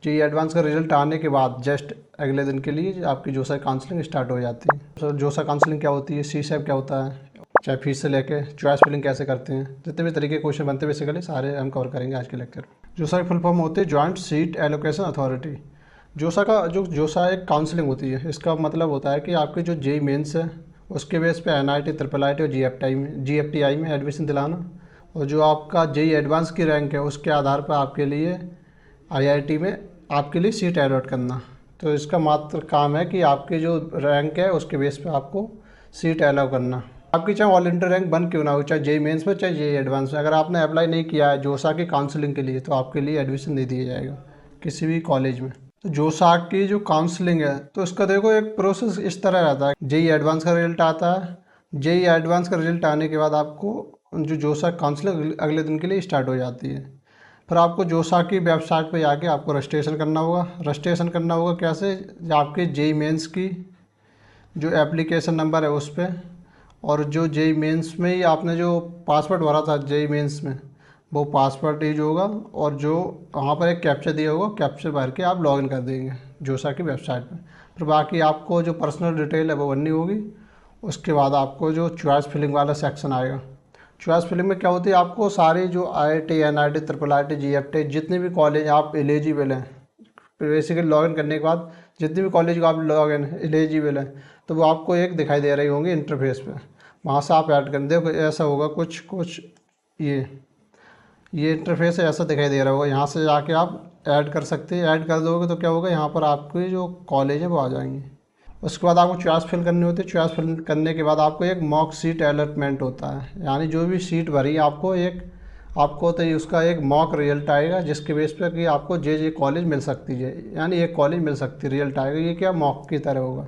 JEE advance का result आने के बाद जस्ट अगले दिन के लिए आपकी जोसा काउंसलिंग स्टार्ट हो जाती है। तो जोसा काउंसलिंग क्या होती है, सीसैप क्या होता है, चाहे फीस से लेके चॉइस फिलिंग कैसे करते हैं, जितने भी तरीके क्वेश्चन बनते हैं बेसिकली सारे हम कवर करेंगे आज के लेक्चर में। जोसा की फुल फॉर्म होती है जॉइंट सीट एलोकेशन अथॉरिटी। जोसा एक काउंसलिंग होती है, इसका मतलब होता है कि आपके जो जेईई मेंस है उसके बेस पे एनआईटी, ट्रिपल आईटी और जीएफटीआई में एडमिशन दिलाना, और जो आपका जेईई एडवांस की रैंक है उसके आधार पर आपके लिए आईआईटी में आपके लिए सीट अलॉट करना। तो इसका मात्र काम है कि आपके जो रैंक है उसके बेस पे आपको सीट अलाउ करना। आपकी चाहे ऑल इंडिया रैंक बन क्यों ना हो, चाहे जेईई मेंस में चाहे जेईई एडवांस में, अगर आपने अप्लाई नहीं किया है जोसा की काउंसलिंग के लिए तो आपके लिए एडमिशन नहीं दिया जाएगा किसी भी कॉलेज में। तो जोसा की जो काउंसलिंग है तो इसका देखो एक प्रोसेस इस तरह रहता है, जेईई एडवांस का रिजल्ट आता है, जेईई एडवांस का रिजल्ट आने के बाद आपको जो जोसा काउंसलिंग अगले दिन के लिए स्टार्ट हो जाती है। फिर आपको जोसा की वेबसाइट पे जाके आपको रजिस्ट्रेशन करना होगा। रजिस्ट्रेशन करना होगा कैसे, आपके जेईई मेंस की जो एप्लीकेशन नंबर है उस पर, और जो जेईई मेंस में ही आपने जो पासवर्ड भरा था जेईई मेंस में वो पासवर्ड यूज होगा, और जो वहाँ पर एक कैप्चा दिया होगा कैप्चा भर के आप लॉगिन कर देंगे जोसा की वेबसाइट में। फिर बाकी आपको जो पर्सनल डिटेल है वो भरनी होगी। उसके बाद आपको जो चॉइस फिलिंग वाला सेक्शन आएगा, चॉइस फिलिंग में क्या होती है, आपको सारी जो आईआईटी, एनआईटी, ट्रिपल आईटी, जीएफटी जितने भी कॉलेज आप एलिजिबल हैं, बेसिकली लॉगिन करने के बाद जितने भी कॉलेज को आप लॉगिन एलिजिबल हैं तो वो आपको एक दिखाई दे रही होंगी इंटरफेस पे, वहाँ से आप ऐड कर देखो ऐसा होगा कुछ ये इंटरफेस ऐसा दिखाई दे रहा होगा। यहाँ से जाके आप ऐड कर सकते हैं, ऐड कर दोगे तो क्या होगा, यहाँ पर आपके जो कॉलेज है वो आ जाएंगे। उसके बाद आपको चॉइस फिल करनी होती है। चॉइस फिल करने के बाद आपको एक मॉक सीट अलॉटमेंट होता है, यानी जो भी सीट भरी आपको तो उसका एक मॉक रिजल्ट आएगा जिसके बेस पे कि आपको जे कॉलेज मिल सकती है, यानी एक कॉलेज मिल सकती है, रिजल्ट आएगा। ये क्या मॉक की तरह होगा।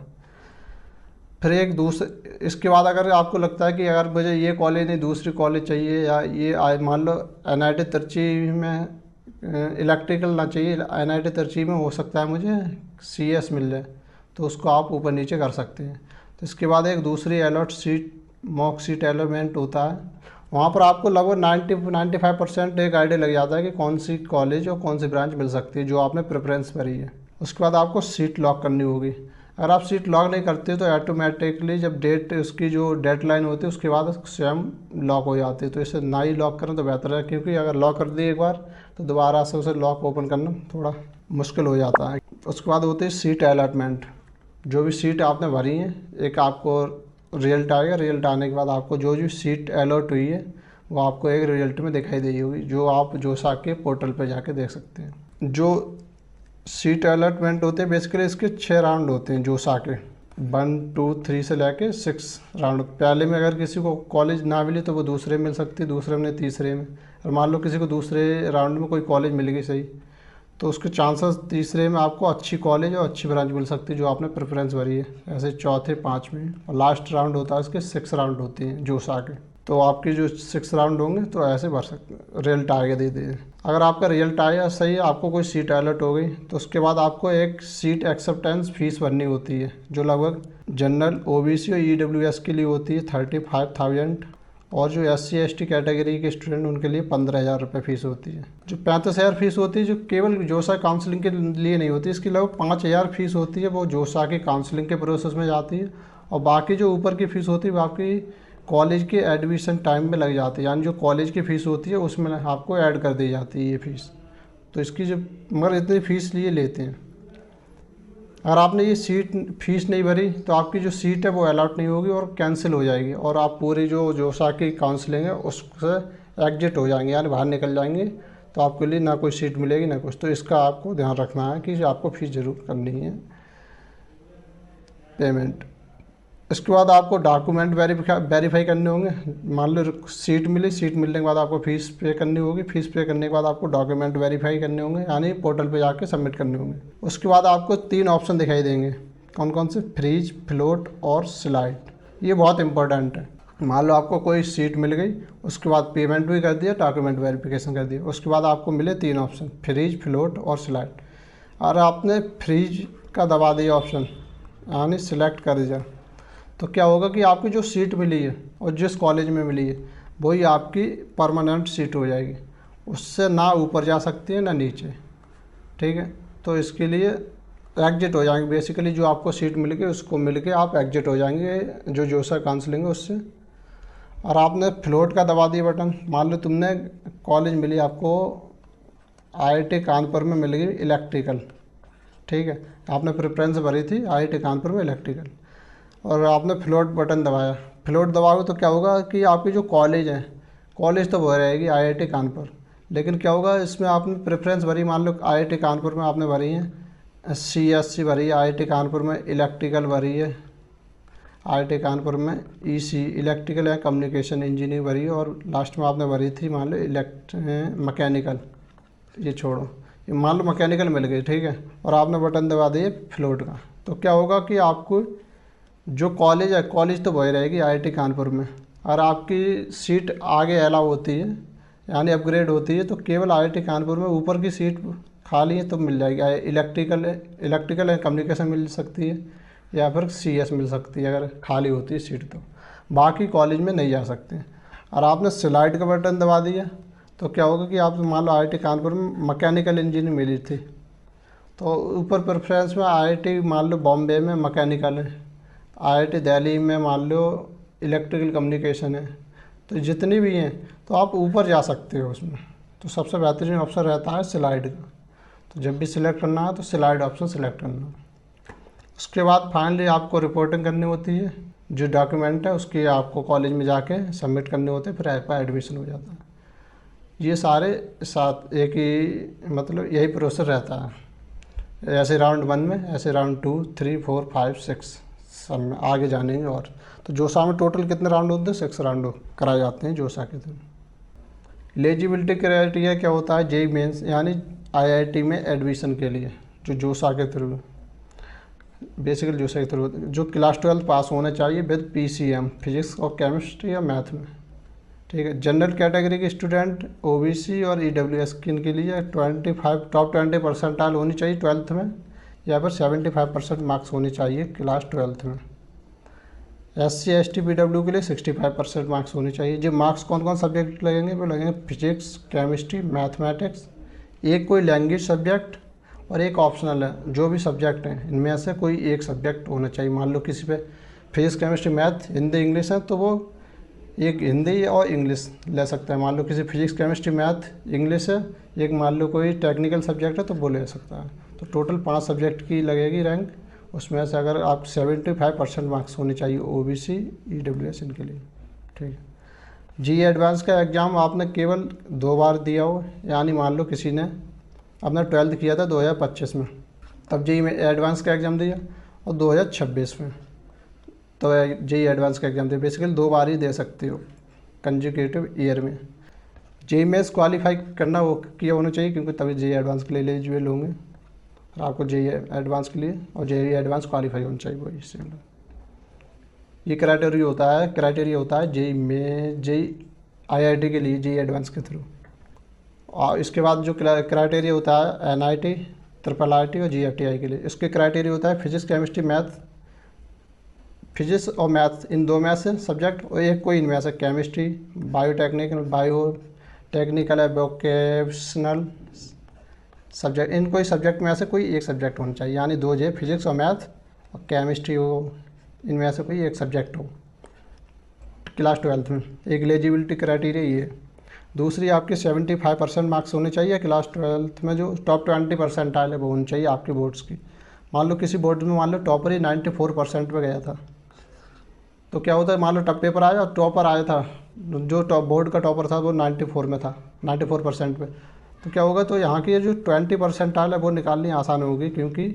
फिर एक दूसरे इसके बाद अगर आपको लगता है कि अगर मुझे ये कॉलेज नहीं दूसरी कॉलेज चाहिए, या ये मान लो एनआईटी तिरछी में इलेक्ट्रिकल ना चाहिए, एनआईटी तिरछी में हो सकता है मुझे सीएस मिल जाए, तो उसको आप ऊपर नीचे कर सकते हैं। तो इसके बाद एक दूसरी allot seat mock seat allotment होता है, वहाँ पर आपको लगभग 95% एक आइडिया लग जाता है कि कौन सी कॉलेज और कौन सी ब्रांच मिल सकती है जो आपने प्रेफरेंस भरी है। उसके बाद आपको सीट लॉक करनी होगी। अगर आप सीट लॉक नहीं करते तो ऑटोमेटिकली जब डेट उसकी जो डेडलाइन होती है उसके बाद स्वयं लॉक हो जाती है। तो इसे ना ही लॉक करें तो बेहतर है, क्योंकि अगर लॉक कर दिए एक बार तो दोबारा से उसे लॉक ओपन करना थोड़ा मुश्किल हो जाता है। उसके बाद होती है सीट अलॉटमेंट। जो भी सीट आपने भरी है एक आपको रिजल्ट आएगा, रिजल्ट आने के बाद आपको जो जो सीट अलॉट हुई है वो आपको एक रिजल्ट में दिखाई दी होगी, जो आप जोसा के पोर्टल पर जाके देख सकते हैं। जो सीट अलॉटमेंट होते हैं बेसिकली इसके 6 राउंड होते हैं जोसा के, 1, 2, 3 से लेके 6 राउंड। पहले में अगर किसी को कॉलेज ना मिली तो वो दूसरे में मिल सकती है, दूसरे में तीसरे में। और मान लो किसी को दूसरे राउंड में कोई कॉलेज मिल गई सही, तो उसके चांसेस तीसरे में आपको अच्छी कॉलेज और अच्छी ब्रांच मिल सकती है जो आपने प्रेफरेंस भरी है। ऐसे चौथे, 5वें और लास्ट राउंड होता है इसके 6 राउंड होते हैं जोसा के। तो आपकी जो 6 राउंड होंगे तो ऐसे भर सकते हैं, रिजल्ट आगे दे दे। अगर आपका रिजल्ट आया सही, आपको कोई सीट अलॉट हो गई तो उसके बाद आपको एक सीट एक्सेप्टेंस फीस भरनी होती है, जो लगभग जनरल, ओबीसी और ईडब्ल्यूएस के लिए होती है 35,000, और जो SC ST कैटेगरी के स्टूडेंट उनके लिए 15,000 रुपये फ़ीस होती है। जो 35,000 फीस होती है जो केवल जोसा काउंसलिंग के लिए नहीं होती, इसके अलावा 5,000 फीस होती है वो जोसा की काउंसलिंग के प्रोसेस में जाती है, और बाकी जो ऊपर की फ़ीस होती है वो आपकी कॉलेज के एडमिशन टाइम में लग जाती है, यानी जो कॉलेज की फ़ीस होती है उसमें आपको ऐड कर दी जाती है ये फ़ीस। तो इसकी जो मगर इतनी फ़ीस लिए लेते हैं। अगर आपने ये सीट फीस नहीं भरी तो आपकी जो सीट है वो अलॉट नहीं होगी और कैंसिल हो जाएगी, और आप पूरी जो जोसा की काउंसलिंग है उससे एग्जिट हो जाएंगे, यानी बाहर निकल जाएंगे। तो आपके लिए ना कोई सीट मिलेगी ना कुछ। तो इसका आपको ध्यान रखना है कि आपको फ़ीस ज़रूर करनी है पेमेंट। इसके बाद आपको डॉक्यूमेंट वेरीफाई करने होंगे। मान लो सीट मिली, सीट मिलने के बाद आपको फ़ीस पे करनी होगी, फ़ीस पे करने के बाद आपको डॉक्यूमेंट वेरीफाई करने होंगे, यानी पोर्टल पे जाके सबमिट करने होंगे। उसके बाद आपको 3 ऑप्शन दिखाई देंगे, कौन कौन से, फ्रीज, फ्लोट और स्लाइड। ये बहुत इंपॉर्टेंट है। मान लो आपको कोई सीट मिल गई, उसके बाद पेमेंट भी कर दिया, डॉक्यूमेंट वेरिफिकेशन कर दिया, उसके बाद आपको मिले 3 ऑप्शन, फ्रीज, फ्लोट और स्लाइड। और आपने फ्रीज का दबा दिया ऑप्शन, यानी सिलेक्ट कर दिया, तो क्या होगा कि आपकी जो सीट मिली है और जिस कॉलेज में मिली है वही आपकी परमानेंट सीट हो जाएगी, उससे ना ऊपर जा सकती है ना नीचे। ठीक है, तो इसके लिए एग्जिट हो जाएंगे। बेसिकली जो आपको सीट मिल गई उसको मिल के आप एग्जिट हो जाएंगे जो जोसा काउंसलिंग है उससे। और आपने फ्लोट का दबा दिया बटन। मान लो तुमने कॉलेज मिली आपको आईआईटी कानपुर में मिल गई इलेक्ट्रिकल, ठीक है, आपने प्रेफरेंस भरी थी आईआईटी कानपुर में इलेक्ट्रिकल, और आपने फ्लोट बटन दबाया। फ्लोट दबाओगे तो क्या होगा कि आपकी जो कॉलेज है, कॉलेज तो वो रहेगी आईआईटी कानपुर, लेकिन क्या होगा इसमें आपने प्रेफरेंस भरी, मान लो आईआईटी कानपुर में आपने भरी है सीएससी भरी है, आईआईटी कानपुर में इलेक्ट्रिकल भरी है, आईआईटी कानपुर में ईसी इलेक्ट्रिकल या कम्युनिकेशन इंजीनियरिंग भरी है, और लास्ट में आपने भरी थी मान लो मैकेनिकल, ये छोड़ो, ये मान लो मैकेनिकल मिल गई, ठीक है, और आपने बटन दबा दिए फ्लोट का। तो क्या होगा कि आपको जो कॉलेज है, कॉलेज तो वही रहेगी आईआईटी कानपुर में, और आपकी सीट आगे अलाउ होती है यानी अपग्रेड होती है, तो केवल आईआईटी कानपुर में ऊपर की सीट खाली है तो मिल जाएगी। इलेक्ट्रिकल एंड कम्युनिकेशन मिल सकती है या फिर सीएस मिल सकती है अगर खाली होती है सीट, तो बाकी कॉलेज में नहीं जा सकते। और आपने स्लाइड का बटन दबा दिया तो क्या होगा कि आप मान लो आईआईटी कानपुर में मैकेनिकल इंजीनियरिंग मिली थी, तो ऊपर प्रेफरेंस में आईआईटी मान लो बॉम्बे में मैकेनिकल है, आईआईटी दिल्ली में मान लो इलेक्ट्रिकल कम्युनिकेशन है, तो जितनी भी हैं तो आप ऊपर जा सकते हो उसमें। तो सबसे बेहतरीन ऑप्शन रहता है स्लाइड का। तो जब भी सिलेक्ट करना है तो स्लाइड ऑप्शन सेलेक्ट करना। उसके बाद फाइनली आपको रिपोर्टिंग करनी होती है, जो डॉक्यूमेंट है उसकी आपको कॉलेज में जाके सबमिट करने होते हैं, फिर आपका एडमिशन हो जाता है। ये सारे साथ एक ही मतलब यही प्रोसेस रहता है, ऐसे राउंड 1 में, ऐसे राउंड 2, 3, 4, 5, 6 सब में आगे जानेंगे। और तो जोसा में टोटल कितने राउंड होते हैं? 6 राउंड कराए जाते हैं जोसा के थ्रू। एलिजिबिलिटी क्राइटेरिया क्या होता है? जेईई मेंस यानी आईआईटी में एडमिशन के लिए जो जोसा के थ्रू, बेसिकली जोसा के थ्रू जो क्लास 12 पास होना चाहिए विद पीसीएम फिजिक्स और केमिस्ट्री या मैथ में, ठीक है। जनरल कैटेगरी के स्टूडेंट, ओबीसी और ईडब्ल्यूएस के लिए 25 टॉप 20 परसेंटाइल होनी चाहिए 12th में, या फिर 75% मार्क्स होने चाहिए क्लास 12th में। SC ST PW के लिए 65% मार्क्स होने चाहिए। जो मार्क्स कौन कौन सब्जेक्ट लगेंगे? वो लगेंगे फिजिक्स, केमिस्ट्री, मैथमेटिक्स, एक कोई लैंग्वेज सब्जेक्ट और एक ऑप्शनल है। जो भी सब्जेक्ट हैं इनमें से कोई एक सब्जेक्ट होना चाहिए। मान लो किसी पे physics, chemistry, math, Hindi, English है तो वो एक हिंदी और इंग्लिश ले सकता है। मान लो किसी फिजिक्स, केमिस्ट्री, मैथ, इंग्लिश है, एक मान लो कोई टेक्निकल सब्जेक्ट है तो वो ले सकता है। तो टोटल 5 सब्जेक्ट की लगेगी रैंक। उसमें से अगर आप 75% मार्क्स होने चाहिए ओबीसी, ईडब्ल्यूएस इनके लिए, ठीक है। जेईई एडवांस का एग्ज़ाम आपने केवल 2 बार दिया हो, यानी मान लो किसी ने अपना 12th किया था 2025 में, तब जेईई में एडवांस का एग्ज़ाम दिया, और 2026 में तो जेईई एडवांस का एग्ज़ाम दिया। बेसिकली 2 बार ही दे सकते हो कंजिक्यूटिव ईयर में। जेईई मेंस क्वालिफाई करना हो किया होना चाहिए, क्योंकि तभी जेईई एडवांस के लिए एलिजिबल होंगे और आपको जेईई एडवांस के लिए, और जेईई एडवांस क्वालिफाई होना चाहिए वही सिमिलर। ये क्राइटेरिया होता है जेईई में, जेईई आईआईटी के लिए जेईई एडवांस के थ्रू। और इसके बाद जो क्राइटेरिया होता है एनआईटी, ट्रिपल आईटी और जीएफटीआई के लिए, इसके क्राइटेरिया होता है फिजिक्स, केमिस्ट्री, मैथ, फिजिक्स और मैथ इन 2 में से सब्जेक्ट, और एक कोई इनमें से केमिस्ट्री, बायोटेक्निकल है, वोकेशनल सब्जेक्ट, इन कोई सब्जेक्ट में से कोई एक सब्जेक्ट होना चाहिए, यानी 2 जे फिजिक्स और मैथ और केमिस्ट्री हो, इनमें से कोई एक सब्जेक्ट हो क्लास 12th में। एक एलिजिबिलिटी क्राइटेरिया ये है। दूसरी आपके 75% मार्क्स होने चाहिए क्लास 12th में, जो टॉप 20 परसेंटाइल है वो होनी चाहिए आपके बोर्ड्स की। मान लो किसी बोर्ड में मान लो टॉपर ही 94% पे गया था, तो क्या होता है, मान लो टॉप पेपर आया और टॉपर आया था, जो टॉप बोर्ड का टॉपर था वो 94 में था, 94% पे, तो क्या होगा, तो यहाँ की जो 20 परसेंटाइल है वो निकालनी आसान होगी, क्योंकि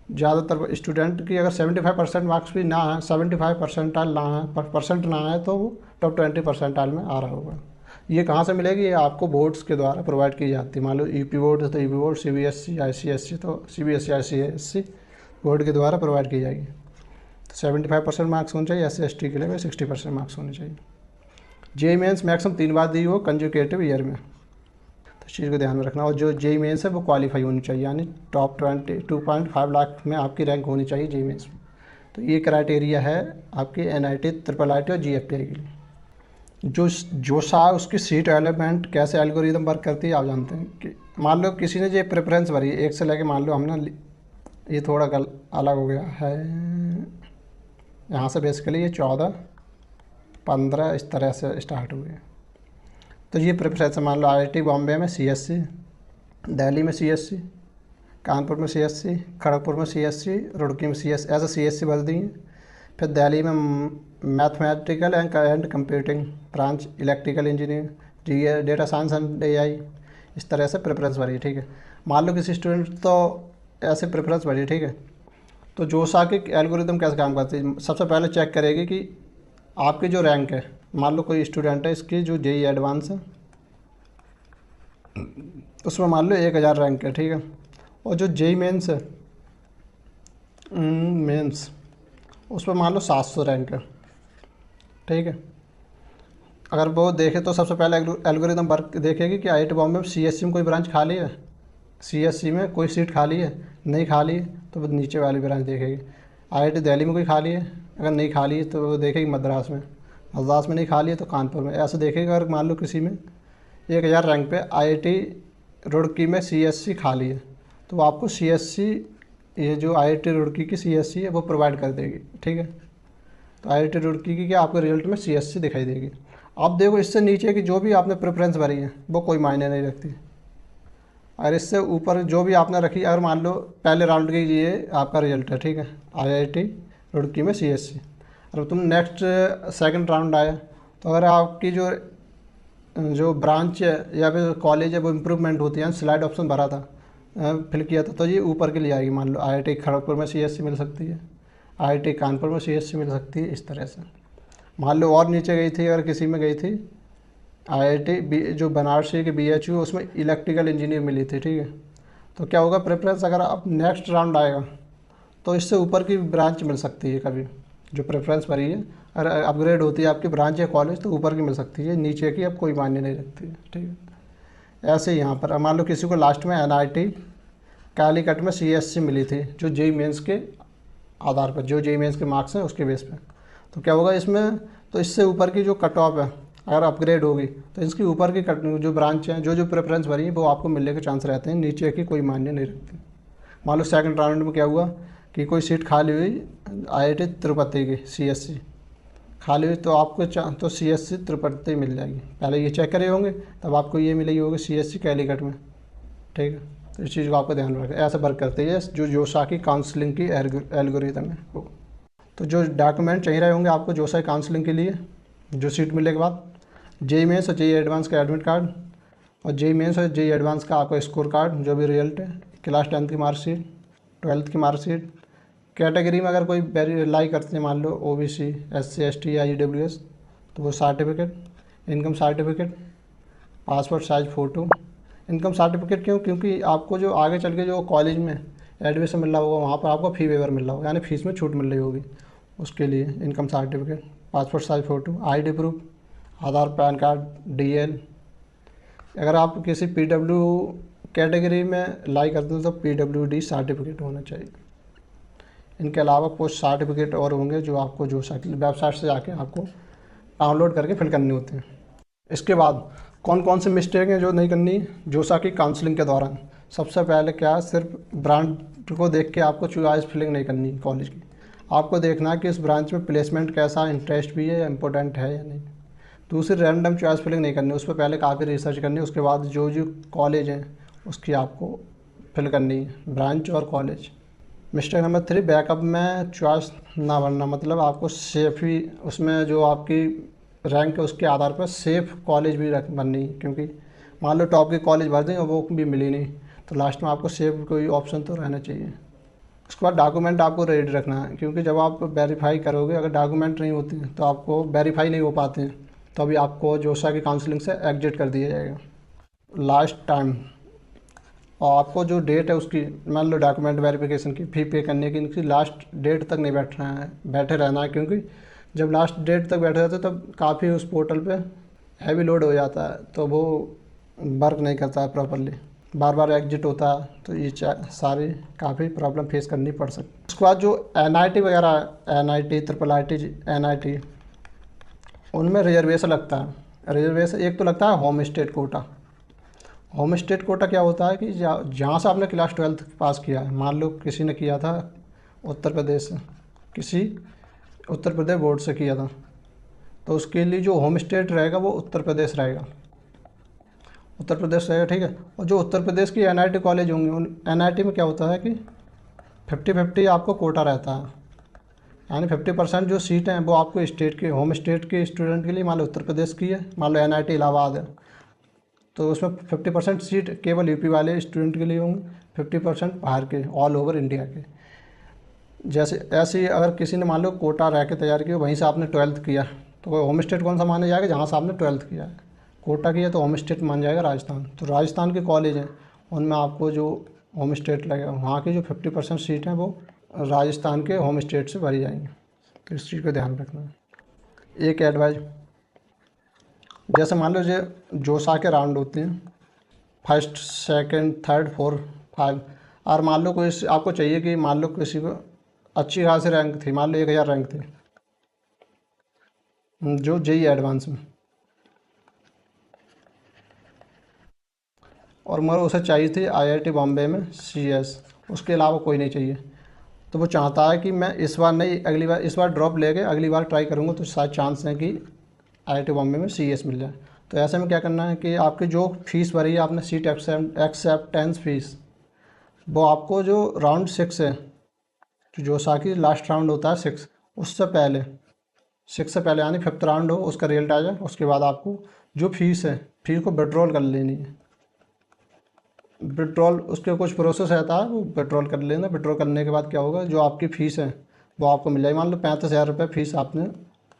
ज़्यादातर स्टूडेंट की अगर 75% मार्क्स भी ना है, 75 परसेंटाइल ना है, परसेंट ना है, तो वो टॉप 20 परसेंटाइल में आ रहा होगा। ये कहाँ से मिलेगी? ये आपको बोर्ड्स के द्वारा प्रोवाइड की जाती है। मान लो यूपी बोर्ड है तो यूपी बोर्ड, सीबीएसई, आईसीएसई तो सीबीएसई, आईसीएसई बोर्ड के द्वारा प्रोवाइड की जाएगी। तो 75% मार्क्स होने चाहिए। SC ST के लिए 60% मार्क्स होने चाहिए। जेईई मेंस मैक्सिमम 3 बार दी हो कंजुकेटिव ईयर में, तो इस चीज़ को ध्यान में रखना। और जो जेईई मेंस है वो क्वालिफाई होनी चाहिए, यानी टॉप 2.5 लाख में आपकी रैंक होनी चाहिए जेईई मेंस में। तो ये क्राइटेरिया है आपके एनआईटी, ट्रिपल आईटी और जीएफटीआई के लिए। जो जोसा है उसकी सीट एलिमेंट कैसे एल्गोरिदम वर्क करती है आप जानते हैं कि मान लो किसी ने ये प्रेफरेंस भरी है 1 से लेके, मान लो हमने ये थोड़ा अलग हो गया है, यहाँ से बेसिकली ये 14 15 इस तरह से स्टार्ट हुए। तो ये प्रेफरेंस मान लो IIT बॉम्बे में CSC, दिल्ली में CSC, कानपुर में CSC, खड़गपुर में CSC, रुड़की में CSC, ऐसे CSC भर दी हैं। फिर दिल्ली में mathematical and computing branch, electrical engineering, जी डेटा साइंस एंड AI, इस तरह से प्रेफरेंस भरी, ठीक है। मान लो किसी स्टूडेंट तो ऐसे प्रेफरेंस भरी, ठीक है। तो जोसा की एल्गोरिदम कैसे काम करती है, सबसे पहले चेक करेगी कि आपकी जो रैंक है, मान लो कोई स्टूडेंट है इसकी जो JEE एडवांस है उसमें मान लो 1000 रैंक है, ठीक है। और जो JEE मेंस है मेंस उसमें मान लो 700 रैंक है, ठीक है। अगर वो देखे तो सबसे पहले एल्गोरिदम वर्क देखेगी कि IIT बॉम्बे में CSC में कोई ब्रांच खाली है, CSC में कोई सीट खाली है, नहीं खाली है तो वो नीचे वाली ब्रांच देखेगी। IIT दिल्ली में कोई खाली है, अगर नहीं खाली है तो वो देखेगी मद्रास में, मद्रास में नहीं खाली है तो कानपुर में, ऐसे देखेगा। अगर मान लो किसी में 1000 रैंक पे IIT रुड़की में CSC खाली है तो वो आपको CSC, ये जो IIT रुड़की की CSC है वो प्रोवाइड कर देगी, ठीक है। तो IIT रुड़की की क्या आपके रिजल्ट में CSC दिखाई देगी। अब देखो इससे नीचे की जो भी आपने प्रेफरेंस भरी है वो कोई मायने नहीं रखती, और इससे ऊपर जो भी आपने रखी, अगर मान लो पहले राउंड की ये आपका रिजल्ट है, ठीक है, IIT रुड़की में CSC, और तुम नेक्स्ट सेकंड राउंड आया तो अगर आपकी जो ब्रांच है या फिर कॉलेज है वो इम्प्रूवमेंट होती है, स्लाइड ऑप्शन भरा था, फिल किया था, तो ये ऊपर के लिए आएगी। मान लो IIT खड़गपुर में CSC मिल सकती है, IIT कानपुर में CSC मिल सकती है, इस तरह से। मान लो और नीचे गई थी, अगर किसी में गई थी IIT जो बनारसी की BHU उसमें इलेक्ट्रिकल इंजीनियर मिली थी, ठीक है। तो क्या होगा प्रेफरेंस, अगर अब नेक्स्ट राउंड आएगा तो इससे ऊपर की ब्रांच मिल सकती है कभी, जो प्रेफरेंस भरी है अगर अपग्रेड होती है आपकी ब्रांच या कॉलेज तो ऊपर की मिल सकती है, नीचे की अब कोई मायने नहीं रखती है, ठीक है। ऐसे ही यहाँ पर मान लो किसी को लास्ट में NIT कालीकट में CSC मिली थी, जो JEE मेंस के आधार पर, जो JEE मेंस के मार्क्स हैं उसके बेस पे, तो क्या होगा इसमें, तो इससे ऊपर की जो कट ऑफ है अगर अपग्रेड होगी तो इसकी ऊपर की जो ब्रांच हैं जो प्रेफरेंस भरी है वो आपको मिलने के चांस रहते हैं, नीचे की कोई मान्य नहीं रखती। मान लो सेकंड राउंड में क्या हुआ कि कोई सीट खाली हुई IIT तिरुपति की CSC खाली हुई, तो आपको तो CSC तिरुपति मिल जाएगी, पहले ये चेक करे होंगे तब आपको ये मिलेगी होगी CSC कालीकट में, ठीक है। तो इस चीज़ को आपको ध्यान रखें, ऐसे वर्क करती है जो जोसा की काउंसलिंग की एल्गोरिदम है वो। तो जो डॉक्यूमेंट चाहिए रहे होंगे आपको जोसा काउंसलिंग के लिए, जो सीट मिलने के बाद JEE मेंस और JEE एडवांस का एडमिट कार्ड, और JEE मेंस और JEE एडवांस का आपका स्कोर कार्ड, जो भी रिजल्ट है, क्लास 10th की मार्कशीट, 12th की मार्कशीट, कैटेगरी में अगर कोई लाई करते हैं मान लो OBC SC ST या EWS तो वो certificate, income certificate, passport size photo. Income certificate क्यों, क्योंकि आपको जो आगे चल के जो कॉलेज में एडमिशन मिल रहा होगा वहाँ पर आपको फ़ी वेवर मिल रहा होगा, यानी फ़ीस में छूट मिल रही होगी, उसके लिए income certificate, passport size photo, ID proof, Aadhaar, PAN card, DL। अगर आप किसी PW कैटेगरी में लाई करते हो तो PWD सर्टिफिकेट होना चाहिए। इनके अलावा कुछ सर्टिफिकेट और होंगे जो आपको जो वेबसाइट से जाके आपको डाउनलोड करके फिल करने होते हैं। इसके बाद कौन कौन से मिस्टेक हैं जो नहीं करनी जोसा की काउंसलिंग के दौरान। सबसे पहले क्या, सिर्फ ब्रांच को देख के आपको चॉइस फिलिंग नहीं करनी कॉलेज की, आपको देखना है कि इस ब्रांच में प्लेसमेंट कैसा, इंटरेस्ट भी है, इम्पोर्टेंट है या नहीं। दूसरी रैंडम चॉइस फिलिंग नहीं करनी, उस पर पहले काफ़ी रिसर्च करनी, उसके बाद जो कॉलेज हैं उसकी आपको फिल करनी है, ब्रांच और कॉलेज। मिस्टेक नंबर 3, बैकअप में चॉइस ना बनना, मतलब आपको सेफ ही उसमें जो आपकी रैंक है उसके आधार पर सेफ कॉलेज भी बननी, क्योंकि मान लो टॉप की कॉलेज भर दें और वो भी मिली नहीं तो लास्ट में आपको सेफ कोई ऑप्शन तो रहना चाहिए। उसके बाद डॉक्यूमेंट आपको रेडी रखना है, क्योंकि जब आप वेरीफाई करोगे अगर डॉक्यूमेंट नहीं होते तो आपको वेरीफाई नहीं हो पाते हैं तो अभी आपको जोसा की काउंसलिंग से एग्जिट कर दिया जाएगा। लास्ट टाइम और आपको जो डेट है उसकी, मान लो डॉक्यूमेंट वेरिफिकेशन की फ़ी पे करने की, इनकी लास्ट डेट तक नहीं बैठे रहना है, क्योंकि जब लास्ट डेट तक बैठे रहते हैं तब काफ़ी उस पोर्टल पे हैवी लोड हो जाता है तो वो वर्क नहीं करता है प्रॉपरली, बार बार एग्जिट होता है, तो ये सारी काफ़ी प्रॉब्लम फेस करनी पड़ सकती है। उसके बाद जो NIT वगैरह, NIT, IIIT, NIT, उनमें रिजर्वेशन लगता है। रिजर्वेशन एक तो लगता है home state quota. Home state quota क्या होता है कि जहाँ से आपने क्लास 12 पास किया है, मान लो किसी ने किया था उत्तर प्रदेश से, किसी उत्तर प्रदेश बोर्ड से किया था, तो उसके लिए जो होम स्टेट रहेगा वो उत्तर प्रदेश रहेगा, उत्तर प्रदेश रहेगा, ठीक है। और जो उत्तर प्रदेश की एनआईटी कॉलेज होंगे, उन एनआईटी में क्या होता है कि 50-50 आपको कोटा रहता है, यानी 50% जो सीटें हैं वो आपको स्टेट के, होम स्टेट के स्टूडेंट के लिए, मान लो उत्तर प्रदेश की है, मान लो एनआईटी इलाहाबाद है, तो उसमें 50% सीट केवल यूपी वाले स्टूडेंट के लिए होंगे, 50% बाहर के, ऑल ओवर इंडिया के। जैसे ऐसे ही अगर किसी ने मान लो कोटा रह के तैयारी की, वहीं से आपने 12th किया, तो वो होम स्टेट कौन सा माना जाएगा, जहाँ से आपने 12th किया है। कोटा किया तो होम स्टेट मान जाएगा राजस्थान। तो राजस्थान के कॉलेज हैं, उनमें आपको जो होम स्टेट लगेगा, वहाँ की जो 50% सीट हैं वो राजस्थान के होम स्टेट से भरी जाएंगी। तो इस चीज़ का ध्यान रखना है। एक एडवाइज, जैसे मान लो जोसा के राउंड होते हैं, फर्स्ट सेकंड थर्ड फोर्थ 5, और मान लो कोई आपको चाहिए कि मान लो किसी को अच्छी खासी रैंक थी, मान लो 1000 रैंक थी जो जेई एडवांस में, और मगर उसे चाहिए थी आईआईटी बॉम्बे में सीएस, उसके अलावा कोई नहीं चाहिए। तो वो चाहता है कि मैं इस बार नहीं, अगली बार, इस बार ड्रॉप लेके अगली बार ट्राई करूँगा तो शायद चांस है कि आईआईटी बॉम्बे में सीएस मिल जाए। तो ऐसे में क्या करना है कि आपकी जो फीस भरी है आपने, सीट एक्सेप्टेंस फीस, वो आपको जो राउंड 6 है, जो साकी लास्ट राउंड होता है 6, उससे पहले, 6 से पहले यानी 5th राउंड हो, उसका रिजल्ट आ जाए, उसके बाद आपको जो फीस है, फीस को विड्रॉल कर लेनी है। विड्रॉल उसके कुछ प्रोसेस रहता है, वो विड्रॉल कर लेना। विड्रॉल करने के बाद क्या होगा, जो आपकी फ़ीस है वो आपको मिल जाएगी। मान लो 35,000 रुपये फ़ीस आपने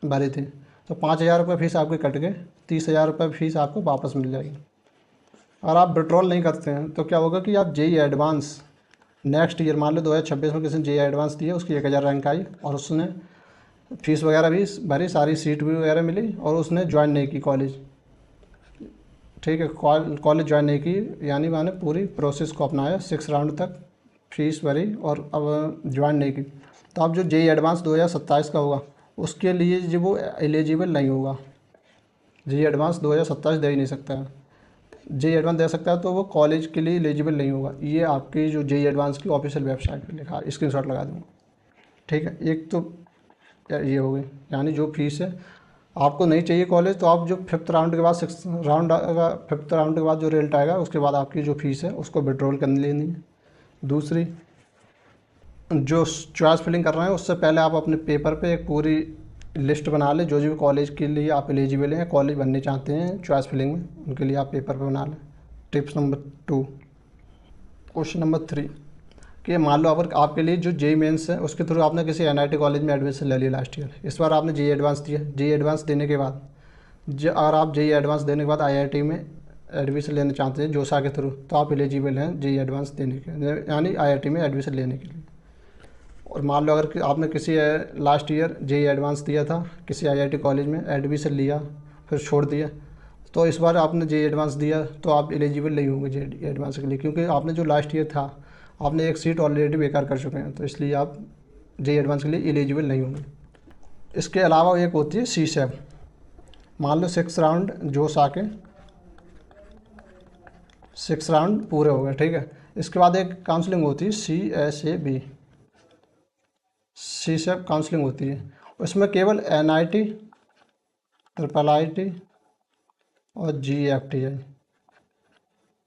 भरी थी, तो 5,000 रुपये फ़ीस आपकी कट के 30,000 रुपये फ़ीस आपको वापस मिल जाएगी। अगर आप विड्रॉल नहीं करते हैं तो क्या होगा कि आप जेई एडवांस नेक्स्ट ईयर, मान लो 2026 में किसी ने जेई एडवांस दिया, उसकी 1000 रैंक आई और उसने फ़ीस वगैरह भी भरी, सारी सीट भी वगैरह मिली, और उसने ज्वाइन नहीं की कॉलेज, ठीक है, कॉलेज ज्वाइन नहीं की, यानी मैंने पूरी प्रोसेस को अपनाया 6 राउंड तक, फीस भरी और अब ज्वाइन नहीं की, तो अब जो जेई एडवांस 2027 का होगा उसके लिए जो वो एलिजिबल नहीं होगा। जेई एडवांस 2027 दे ही नहीं सकता है। जेई एडवांस दे सकता है तो वो कॉलेज के लिए एलिजिबल नहीं होगा। ये आपकी जो जेई एडवांस की ऑफिशियल वेबसाइट पर लिखा है, स्क्रीनशॉट लगा दूँगा, ठीक है। एक तो ये हो गई, यानी जो फीस है आपको नहीं चाहिए कॉलेज, तो आप जो 5th राउंड के बाद 6th राउंड आएगा, 5th राउंड के बाद जो रिजल्ट आएगा उसके बाद आपकी जो फीस है उसको विड्रॉल कर लेनी है। दूसरी, जो चॉइस फिलिंग कर रहे हैं उससे पहले आप अपने पेपर पे एक पूरी लिस्ट बना लें, जो जो कॉलेज के लिए आप एलिजिबल हैं, कॉलेज बनने चाहते हैं चॉइस फिलिंग में, उनके लिए आप पेपर पे बना लें। Tips number 2। क्वेश्चन नंबर 3, कि मान लो अगर आपके लिए जो जेई मेंस है उसके थ्रू आपने किसी एनआईटी कॉलेज में एडमिशन ले लिया लास्ट ईयर, इस बार आपने जेई एडवांस दिया, जेई एडवांस देने के बाद अगर आप जेई एडवांस देने के बाद आईआईटी में एडमिशन लेना चाहते हैं जोसा के थ्रू, तो आप एलिजिबल हैं जेई एडवांस देने के, यानी आईआईटी में एडमिशन लेने के लिए। और मान लो अगर आपने किसी लास्ट ईयर जेई एडवांस दिया था, किसी आईआईटी कॉलेज में एडमिशन लिया फिर छोड़ दिया, तो इस बार आपने जेई एडवांस दिया तो आप एलिजिबल नहीं होंगे जेई एडवांस के लिए, क्योंकि आपने जो लास्ट ईयर था आपने एक सीट ऑलरेडी बेकार कर चुके हैं, तो इसलिए आप जेई एडवांस के लिए एलिजिबल नहीं होंगे। इसके अलावा एक होती है CSAB। मान लो 6 राउंड जोश आके 6 राउंड पूरे हो गए, ठीक है। इसके बाद एक काउंसलिंग होती है CSAB, CSAB काउंसलिंग होती है। उसमें केवल NIT, IIIT और GFT है।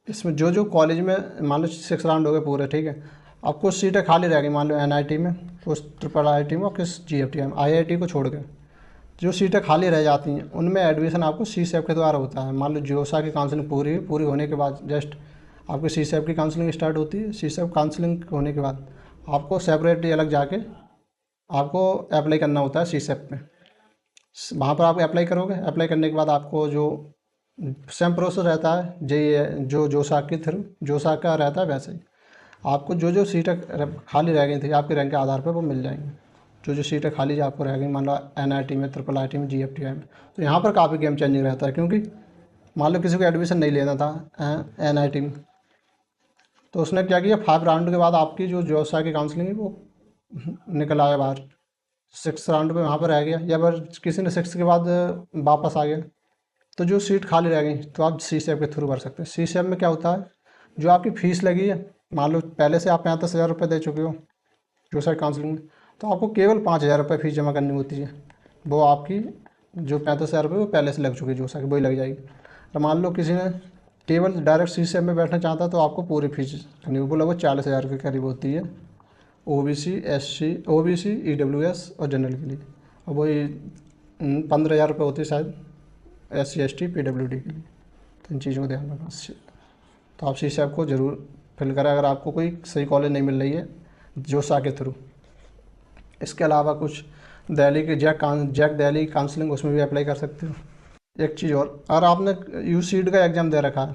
इसमें जो जो कॉलेज में मान लो 6 राउंड हो गए पूरे, ठीक है, अब कुछ सीटें खाली रह गई, मान लो NIT में, कुछ IIIT में और किस GFT में, IIT को छोड़ के जो सीटें खाली रह जाती हैं उनमें एडमिशन आपको CSAB के द्वारा होता है। मान लो जोसा की काउंसलिंग पूरी होने के बाद जस्ट आपकी CSAB की काउंसलिंग स्टार्ट होती है। CSAB काउंसलिंग होने के बाद आपको सेपरेटली अलग जाके आपको अप्लाई करना होता है CSAB पे। वहाँ पर आप अप्लाई करोगे, अप्लाई करने के बाद आपको जो सेम प्रोसेस रहता है जो जोसा के थ्रू जोसा का रहता है, वैसे ही आपको जो जो सीटें खाली रह गई थी आपके रैंक के आधार पर वो मिल जाएंगी। जो सीटें खाली जो आपको रह गई, मान लो NIT में, IIIT में, GFT में, तो यहाँ पर काफ़ी गेम चेंजिंग रहता है, क्योंकि मान लो किसी को एडमिशन नहीं लेना था NIT में, तो उसने क्या किया, 5 राउंड के बाद आपकी जो जोसा की काउंसलिंग है वो निकल आया बाहर, सिक्स राउंड में वहाँ पर रह गया, या फिर किसी ने सिक्स के बाद वापस आ गया, तो जो सीट खाली रह गई तो आप CSEF के थ्रू भर सकते हैं। CSEF में क्या होता है, जो आपकी फ़ीस लगी है, मान लो पहले से आप 35,000 रुपये दे चुके हो जो साइड काउंसलिंग में, तो आपको केवल 5,000 रुपये फ़ीस जमा करनी होती है। वो आपकी जो 35,000 रुपये वो पहले से लग चुकी है जो साइड, वही लग जाएगी। और मान लो किसी ने केवल डायरेक्ट CSEF में बैठना चाहता है तो आपको पूरी फीस करनी होगी, लगभग 40,000 के करीब होती है, OBC SC OBC EWS और जनरल के लिए। और वही 15,000 रुपये होती है शायद SC ST PWD के लिए। तो इन चीज़ों को ध्यान रखना। तो आप CSEF को ज़रूर फिल करें अगर आपको कोई सही कॉलेज नहीं मिल रही है जोसा के थ्रू। इसके अलावा कुछ दिल्ली के जैक दिल्ली काउंसलिंग, उसमें भी अप्लाई कर सकते हो। एक चीज़ और, अगर आपने UCED का एग्ज़ाम दे रखा है,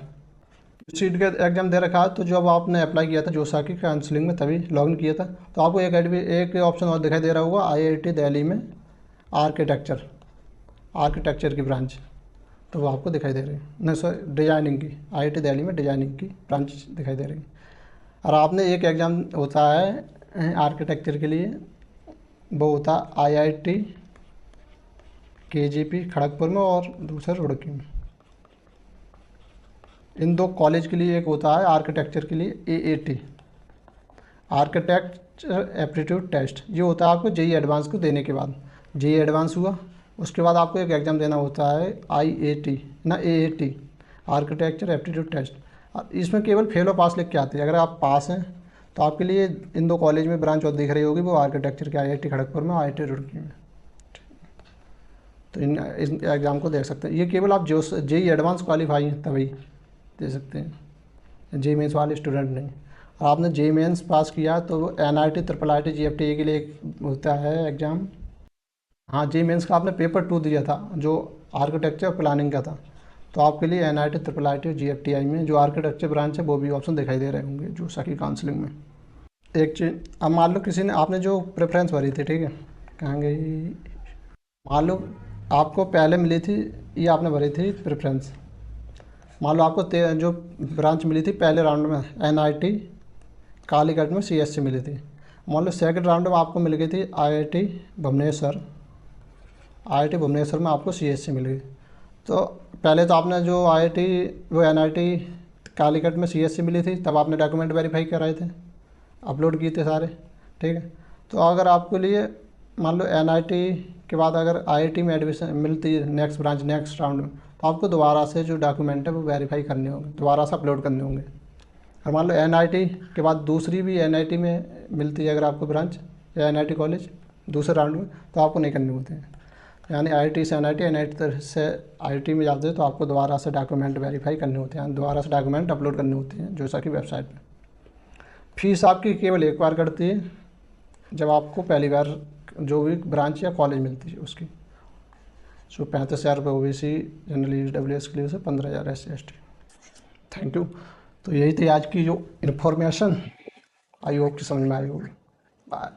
UCED का एग्ज़ाम दे रखा है, तो जब आपने अप्लाई किया था जोसा की काउंसलिंग में तभी लॉगिन किया था, तो आपको एक ऑप्शन और दिखाई दे रहा होगा IIT दिल्ली में आर्किटेक्चर की ब्रांच, तो वो आपको दिखाई दे रही है। नहीं सर, डिज़ाइनिंग की, IIT दिल्ली में डिज़ाइनिंग की ब्रांच दिखाई दे रही है। और आपने एक एग्ज़ाम होता है आर्किटेक्चर के लिए, वो होता है IIT KGP खड़गपुर में और दूसरा रुड़की में। इन दो कॉलेज के लिए एक होता है आर्किटेक्चर के लिए AAT, आर्किटेक्चर एप्टीट्यूड टेस्ट। ये होता है आपको JEE एडवांस को देने के बाद, JEE एडवांस हुआ उसके बाद आपको एक एग्ज़ाम देना होता है AAT, आर्किटेक्चर एप्टीट्यूड टेस्ट। इसमें केवल फेल और पास लिख के आते हैं। अगर आप पास हैं तो आपके लिए इन दो कॉलेज में ब्रांच और दिख रही होगी, वो आर्किटेक्चर के IIT खड़गपुर में, IIT रुड़की में। तो इन एग्ज़ाम को देख सकते हैं। ये केवल आप जो JEE एडवांस क्वालिफाई हैं तभी दे सकते हैं, JEE मेंस वाले स्टूडेंट नहीं। और आपने JEE मेंस पास किया तो NIT IIIT GFTA के लिए एक होता है एग्ज़ाम। हाँ, JEE मेंस का आपने पेपर 2 दिया था जो आर्किटेक्चर प्लानिंग का था, तो आपके लिए NIT IIIT GFTI में जो आर्किटेक्चर ब्रांच है वो भी ऑप्शन दिखाई दे रहे होंगे जो सकी काउंसलिंग में। एक चीज़, अब मान लो किसी ने, आपने जो प्रेफरेंस भरी थी, ठीक है, कहाँ गई, मान लो आपको पहले मिली थी, ये आपने भरी थी प्रेफरेंस, मान लो आपको जो ब्रांच मिली थी पहले राउंड में NIT कालीकट में CSC मिली थी, मान लो सेकंड राउंड में आपको मिल गई थी IIT भुवनेश्वर में आपको CSC मिल गई। तो पहले तो आपने जो IIT वो NIT कालीकट में CSC मिली थी, तब आपने डॉक्यूमेंट वेरीफाई कराए थे, अपलोड किए थे सारे, ठीक है। तो अगर आपके लिए मान लो NIT के बाद अगर IIT में एडमिशन मिलती है नेक्स्ट ब्रांच नेक्स्ट राउंड में, तो आपको दोबारा से जो डॉक्यूमेंट है वो वेरीफाई करने होंगे, दोबारा से अपलोड करने होंगे। और मान लो NIT के बाद दूसरी भी NIT में मिलती है अगर आपको ब्रांच या NIT कॉलेज दूसरे राउंड में, तो आपको नहीं करने होते हैं। यानी IIT से NIT से IIT में जाते हैं तो आपको दोबारा से डॉक्यूमेंट वेरीफाई करने होते हैं, दोबारा से डॉक्यूमेंट अपलोड करने होते हैं जो कि वेबसाइट पर। फीस आपकी केवल एक बार कटती है जब आपको पहली बार जो भी ब्रांच या कॉलेज मिलती है उसकी, जो 35,000 रुपये OBC जनरल EWS के लिए से 15,000 SC ST। Thank you. तो यही थी आज की जो इन्फॉर्मेशन, आई होप कि समझ में आई होगी। बाय।